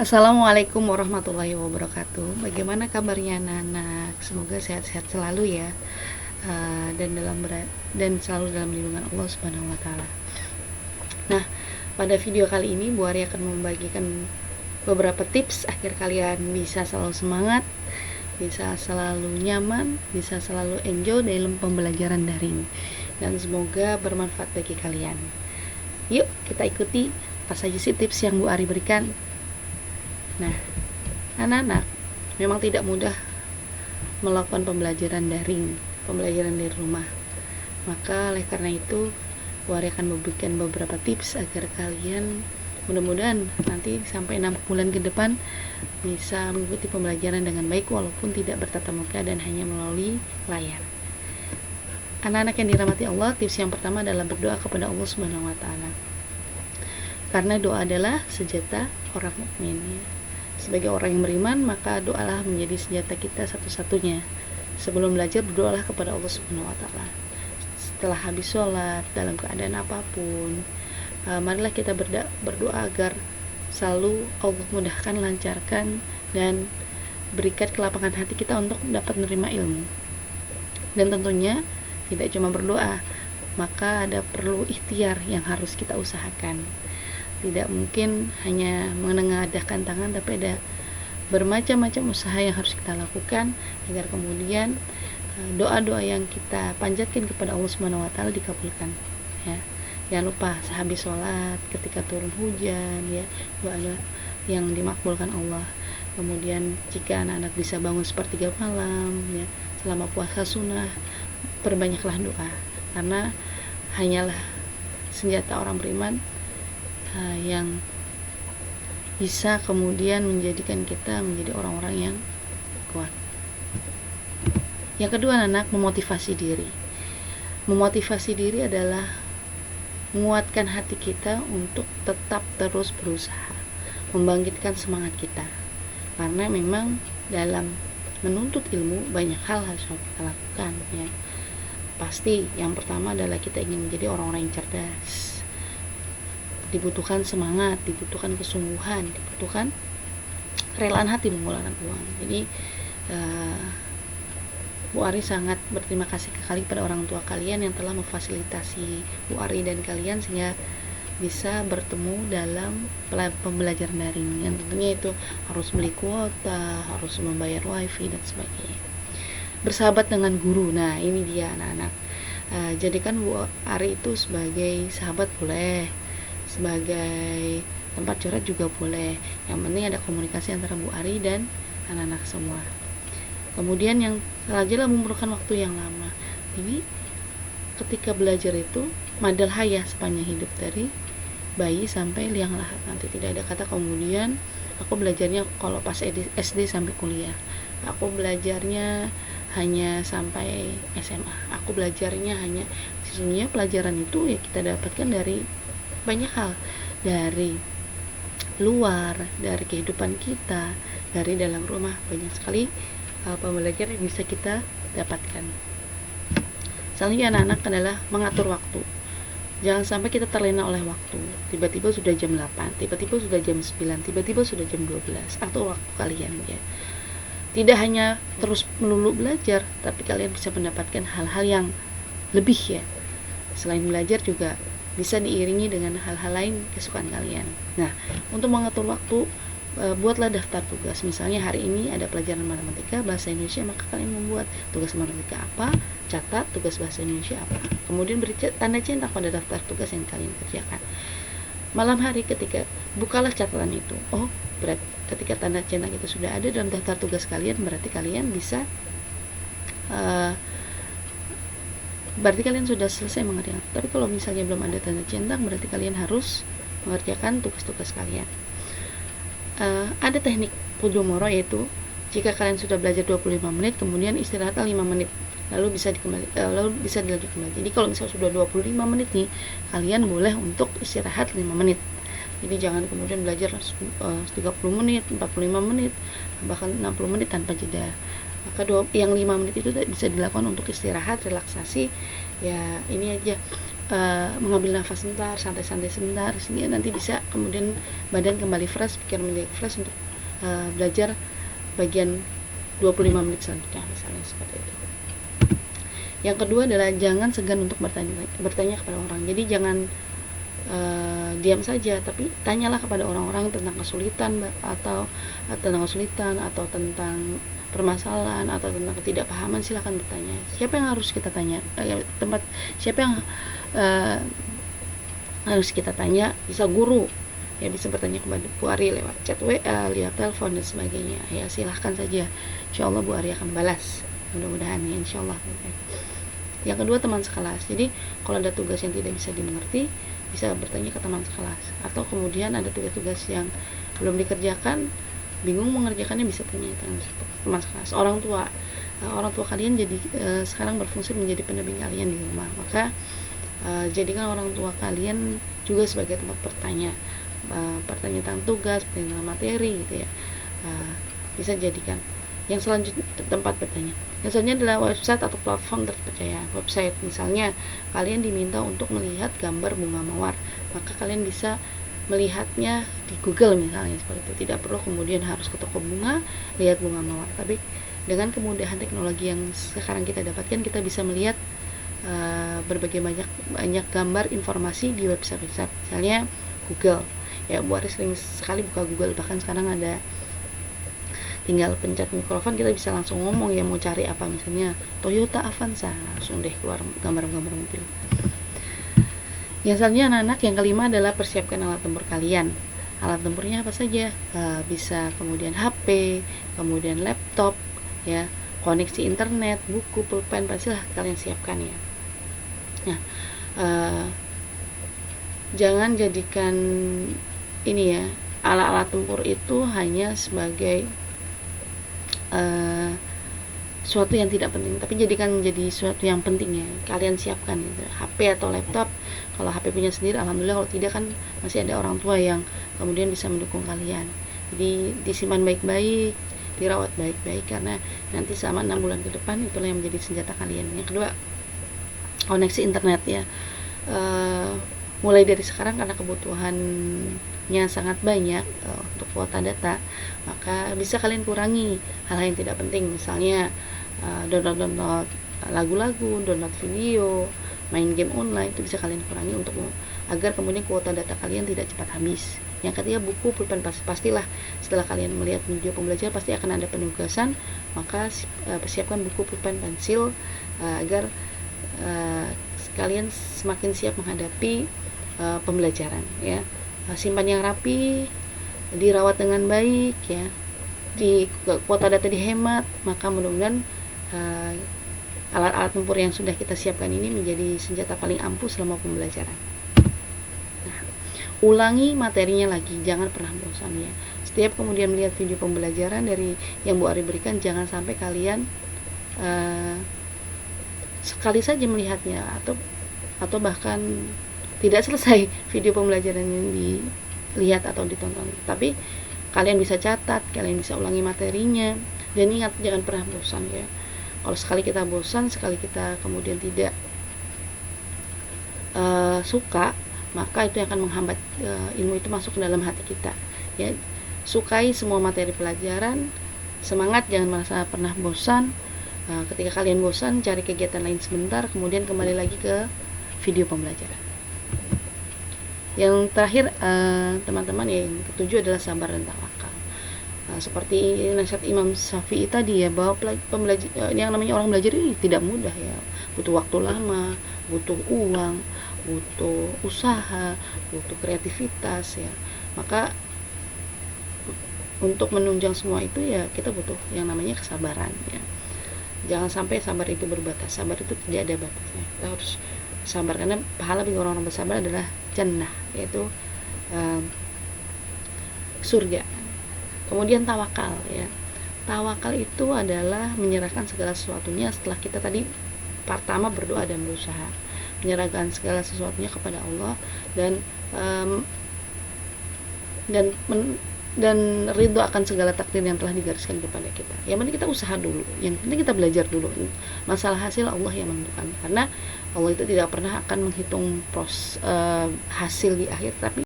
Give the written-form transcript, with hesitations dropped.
Assalamualaikum warahmatullahi wabarakatuh. Bagaimana kabarnya anak-anak? Semoga sehat-sehat selalu ya, dan selalu dalam lindungan Allah Subhanahu Wa Taala. Nah, pada video kali ini Bu Ari akan membagikan beberapa tips agar kalian bisa selalu semangat, bisa selalu nyaman, bisa selalu enjoy dalam pembelajaran daring, dan semoga bermanfaat bagi kalian. Yuk kita ikuti apa saja sih tips yang Bu Ari berikan. Nah, anak-anak memang tidak mudah melakukan pembelajaran daring, pembelajaran dari rumah. Maka oleh karena itu, Bu Ari akan memberikan beberapa tips agar kalian mudah-mudahan nanti sampai 6 bulan ke depan bisa mengikuti pembelajaran dengan baik walaupun tidak bertatap muka dan hanya melalui layar. Anak-anak yang dirahmati Allah, tips yang pertama adalah berdoa kepada Allah Subhanahu wa taala. Karena doa adalah senjata orang mukmin ya. Sebagai orang yang beriman, maka doalah menjadi senjata kita satu-satunya. Sebelum belajar, berdoalah kepada Allah Subhanahu wa taala. Setelah habis sholat, dalam keadaan apapun, marilah kita berdoa agar selalu Allah mudahkan, lancarkan, dan berikan kelapangan hati kita untuk dapat menerima ilmu. Dan tentunya tidak cuma berdoa, maka ada perlu ikhtiar yang harus kita usahakan. Tidak mungkin hanya menengadahkan tangan, tapi ada bermacam-macam usaha yang harus kita lakukan agar kemudian doa-doa yang kita panjatkan kepada Allah Subhanahu wa taala dikabulkan ya. Jangan lupa sehabis sholat, ketika turun hujan ya, doa yang dimakbulkan Allah. Kemudian jika anak-anak bisa bangun sepertiga malam ya, selama puasa sunnah, perbanyaklah doa, karena hanyalah senjata orang beriman yang bisa kemudian menjadikan kita menjadi orang-orang yang kuat. Yang kedua, anak memotivasi diri. Memotivasi diri adalah menguatkan hati kita untuk tetap terus berusaha, membangkitkan semangat kita. Karena memang dalam menuntut ilmu banyak hal harus kita lakukan ya. Pasti yang pertama adalah kita ingin menjadi orang-orang yang cerdas. Dibutuhkan semangat, dibutuhkan kesungguhan, dibutuhkan relaan hati mengeluarkan uang. Jadi Bu Ari sangat berterima kasih sekali kepada orang tua kalian yang telah memfasilitasi Bu Ari dan kalian sehingga bisa bertemu dalam pembelajaran daring, yang tentunya itu harus beli kuota, harus membayar wifi dan sebagainya. Bersahabat dengan guru, nah ini dia anak-anak. Jadikan Bu Ari itu sebagai sahabat boleh, sebagai tempat curhat juga boleh. Yang penting ada komunikasi antara Bu Ari dan anak-anak semua. Kemudian yang selanjutnya memerlukan waktu yang lama. Jadi ketika belajar itu madal hayah sepanjang hidup, dari bayi sampai liang lahat. Nanti tidak ada kata kemudian aku belajarnya kalau pas SD sampai kuliah, aku belajarnya hanya sampai SMA, aku belajarnya hanya. Sesungguhnya pelajaran itu ya kita dapatkan dari banyak hal, dari luar, dari kehidupan kita, dari dalam rumah. Banyak sekali pembelajaran yang bisa kita dapatkan. Selanjutnya anak-anak adalah mengatur waktu. Jangan sampai kita terlena oleh waktu. Tiba-tiba sudah jam 8, tiba-tiba sudah jam 9, tiba-tiba sudah jam 12. Atur waktu kalian ya. Tidak hanya terus melulu belajar, tapi kalian bisa mendapatkan hal-hal yang lebih ya. Selain belajar juga bisa diiringi dengan hal-hal lain kesukaan kalian. Nah, untuk mengatur waktu, buatlah daftar tugas. Misalnya hari ini ada pelajaran matematika, bahasa Indonesia, maka kalian membuat tugas matematika apa, catat tugas bahasa Indonesia apa. Kemudian beri tanda centang pada daftar tugas yang kalian kerjakan. Malam hari ketika bukalah catatan itu. Oh, berarti ketika tanda centang itu sudah ada dalam daftar tugas kalian, berarti kalian bisa berarti kalian sudah selesai mengerjakan. Tapi kalau misalnya belum ada tanda centang, berarti kalian harus mengerjakan tugas-tugas kalian. Ada teknik Pomodoro, yaitu jika kalian sudah belajar 25 menit, kemudian istirahatlah 5 menit, lalu bisa dilanjut kembali. Jadi kalau misalnya sudah 25 menit nih, kalian boleh untuk istirahat 5 menit. Jadi jangan kemudian belajar 30 menit, 45 menit, bahkan 60 menit tanpa jeda. Maka yang 5 menit itu bisa dilakukan untuk istirahat, relaksasi ya. Ini aja mengambil nafas sebentar, santai-santai sebentar, sehingga nanti bisa kemudian badan kembali fresh, pikiran menjadi fresh untuk belajar bagian 25 menit selanjutnya, misalnya seperti itu. Yang kedua adalah jangan segan untuk bertanya kepada orang. Jadi jangan diam saja, tapi tanyalah kepada orang-orang tentang kesulitan atau tentang permasalahan atau tentang ketidakpahaman. Silahkan bertanya. Siapa yang harus kita tanya? Siapa yang harus kita tanya? Bisa guru, ya, bisa bertanya kepada Bu Ari lewat chat WA, lewat telepon dan sebagainya. Ya, silahkan saja. Insya Allah Bu Ari akan balas. Mudah-mudahan ya, insya Allah. Yang kedua, teman sekelas. Jadi kalau ada tugas yang tidak bisa dimengerti, bisa bertanya ke teman sekelas. Atau kemudian ada tugas-tugas yang belum dikerjakan, bingung mengerjakannya, bisa tanya teman sekelas. Orang tua kalian jadi sekarang berfungsi menjadi pendamping kalian di rumah. Maka jadikan orang tua kalian juga sebagai tempat bertanya tentang tugas, tentang materi gitu ya. Bisa jadikan. Yang selanjutnya tempat bertanya. Yang selanjutnya adalah website atau platform terpercaya. Website, misalnya kalian diminta untuk melihat gambar bunga mawar, maka kalian bisa melihatnya di Google misalnya, seperti itu. Tidak perlu kemudian harus ke toko bunga lihat bunga mawar, tapi dengan kemudahan teknologi yang sekarang kita dapatkan, kita bisa melihat berbagai banyak gambar informasi di website, misalnya Google. Ya, Bu Ari sering sekali buka Google, bahkan sekarang ada tinggal pencet mikrofon, kita bisa langsung ngomong ya, mau cari apa, misalnya Toyota Avanza, langsung deh keluar gambar-gambar mobil. Yang selanjutnya anak-anak, yang kelima adalah persiapkan alat tempur kalian. Alat tempurnya apa saja? Bisa kemudian HP, kemudian laptop, ya, koneksi internet, buku, pulpen, pensil, kalian siapkan ya. Nah, jangan jadikan ini ya, alat-alat tempur itu hanya sebagai suatu yang tidak penting, tapi jadikan menjadi suatu yang penting ya. Kalian siapkan gitu, HP atau laptop. Kalau HP punya sendiri, alhamdulillah. Kalau tidak kan masih ada orang tua yang kemudian bisa mendukung kalian. Jadi disimpan baik-baik, dirawat baik-baik, karena nanti selama 6 bulan ke depan itulah yang menjadi senjata kalian. Yang kedua, koneksi internet ya. Mulai dari sekarang, karena kebutuhannya sangat banyak untuk kuota data, maka bisa kalian kurangi hal-hal yang tidak penting, misalnya download lagu-lagu, download video, main game online, itu bisa kalian kurangi untuk agar kemudian kuota data kalian tidak cepat habis. Yang ketiga, buku, pulpen, pastilah setelah kalian melihat video pembelajaran pasti akan ada penugasan, maka persiapkan buku, pulpen, pensil agar kalian semakin siap menghadapi pembelajaran ya. Simpan yang rapi, dirawat dengan baik ya, di kuota data dihemat, maka mudah-mudahan alat-alat tempur yang sudah kita siapkan ini menjadi senjata paling ampuh selama pembelajaran. Nah, ulangi materinya lagi, jangan pernah bosan ya. Setiap kemudian melihat video pembelajaran dari yang Bu Ari berikan, jangan sampai kalian sekali saja melihatnya atau bahkan tidak selesai video pembelajaran yang dilihat atau ditonton. Tapi kalian bisa catat, kalian bisa ulangi materinya, dan ingat jangan pernah bosan ya. Kalau sekali kita bosan, sekali kita kemudian tidak suka, maka itu akan menghambat ilmu itu masuk ke dalam hati kita ya. Sukai semua materi pelajaran, semangat, jangan merasa pernah bosan. Ketika kalian bosan, cari kegiatan lain sebentar, kemudian kembali lagi ke video pembelajaran. Yang terakhir teman-teman, yang ketujuh adalah sabar dan tawakal. Seperti nasihat Imam Syafi'i tadi ya, bahwa yang namanya orang belajar ini tidak mudah ya, butuh waktu lama, butuh uang, butuh usaha, butuh kreativitas ya. Maka untuk menunjang semua itu ya kita butuh yang namanya kesabaran ya. Jangan sampai sabar itu berbatas. Sabar itu tidak ada batasnya. Kita harus sabar, karena pahala bagi orang-orang bersabar adalah jannah, yaitu surga. Kemudian tawakal ya. Tawakal itu adalah menyerahkan segala sesuatunya setelah kita tadi pertama berdoa dan berusaha, menyerahkan segala sesuatunya kepada Allah dan dan ridho akan segala takdir yang telah digariskan kepada kita. Yang penting kita usaha dulu, yang penting kita belajar dulu. Masalah hasil Allah yang menentukan, karena Allah itu tidak pernah akan menghitung hasil di akhir, tapi